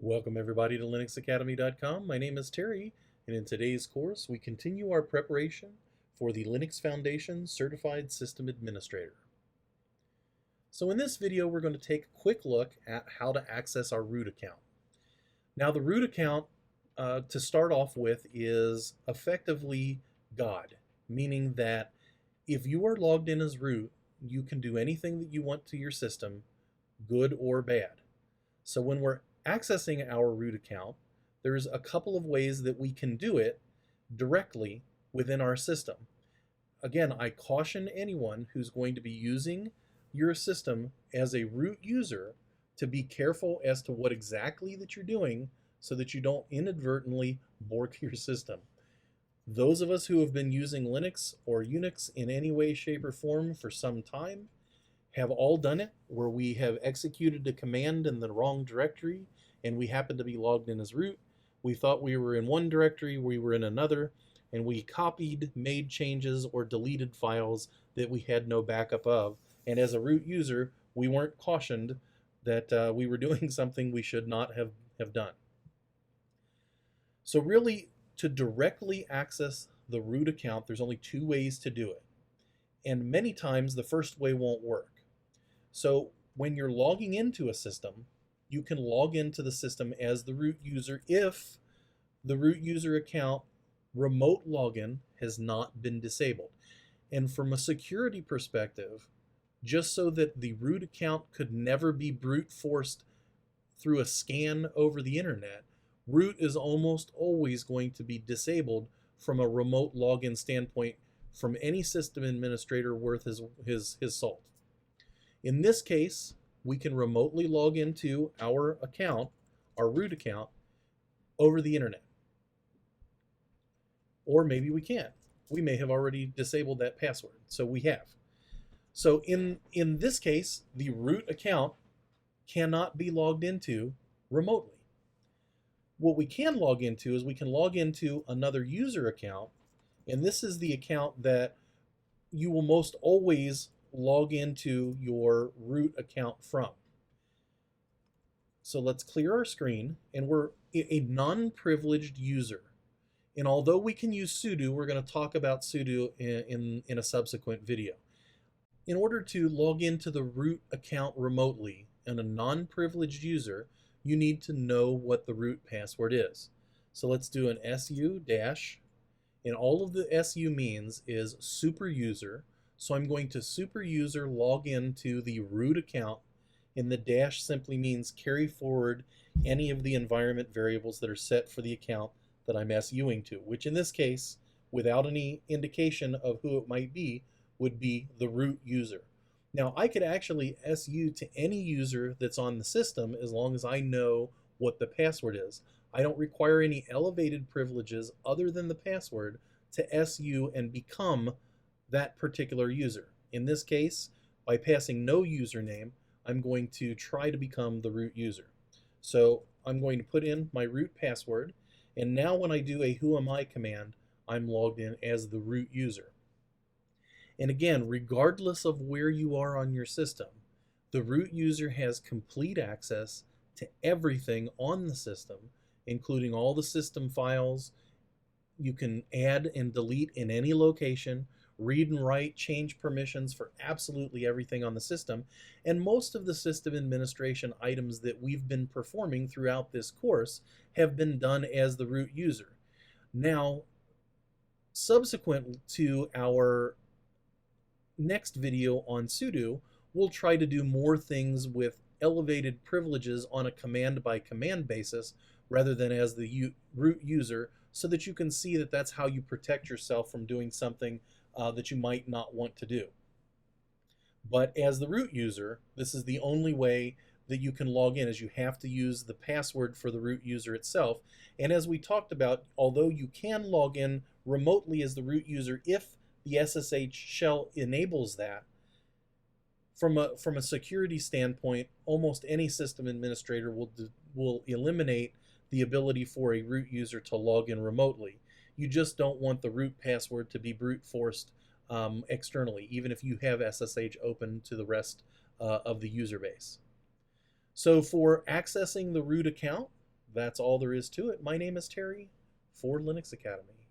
Welcome everybody to linuxacademy.com. My name is Terry, and in today's course we continue our preparation for the Linux Foundation Certified System Administrator. So in this video we're going to take a quick look at how to access our root account. Now the root account to start off with is effectively God, meaning that if you are logged in as root, you can do anything that you want to your system, good or bad. So when we're accessing our root account, there's a couple of ways that we can do it directly within our system. Again, I caution anyone who's going to be using your system as a root user to be careful as to what exactly that you're doing so that you don't inadvertently bork your system. Those of us who have been using Linux or Unix in any way, shape, or form for some time have all done it, where we have executed a command in the wrong directory and we happen to be logged in as root. We thought we were in one directory, we were in another, and we copied, made changes, or deleted files that we had no backup of. And as a root user, we weren't cautioned that we were doing something we should not have done. So really, to directly access the root account, there's only two ways to do it. And many times the first way won't work. So when you're logging into a system, you can log into the system as the root user if the root user account remote login has not been disabled. And from a security perspective, just so that the root account could never be brute forced through a scan over the internet, root is almost always going to be disabled from a remote login standpoint from any system administrator worth his salt. In this case, we can remotely log into our account, our root account, over the internet. Or maybe we can't. We may have already disabled that password, so we have. So in this case, the root account cannot be logged into remotely. What we can log into is we can log into another user account, and this is the account that you will most always log into your root account from. So let's clear our screen, and we're a non-privileged user. And although we can use sudo, we're going to talk about sudo in a subsequent video. In order to log into the root account remotely and a non-privileged user, you need to know what the root password is. So let's do an su dash, and all of the su means is super user. So I'm going to super user log into the root account, and the dash simply means carry forward any of the environment variables that are set for the account that I'm suing to, which in this case, without any indication of who it might be, would be the root user. Now I could actually su to any user that's on the system as long as I know what the password is. I don't require any elevated privileges other than the password to su and become that particular user. In this case, by passing no username, I'm going to try to become the root user. So I'm going to put in my root password, and now when I do a whoami command, I'm logged in as the root user. And again, regardless of where you are on your system, the root user has complete access to everything on the system, including all the system files. You can add and delete in any location, read and write, change permissions for absolutely everything on the system, and most of the system administration items that we've been performing throughout this course have been done as the root user. Now, subsequent to our next video on sudo, we'll try to do more things with elevated privileges on a command by command basis rather than as the root user, so that you can see that that's how you protect yourself from doing something that you might not want to do. But as the root user, this is the only way that you can log in, is you have to use the password for the root user itself. And as we talked about, although you can log in remotely as the root user if the SSH shell enables that, from a security standpoint, almost any system administrator will eliminate the ability for a root user to log in remotely. You just don't want the root password to be brute forced externally, even if you have SSH open to the rest of the user base. So for accessing the root account, That's all there is to it. My name is Terry for Linux Academy.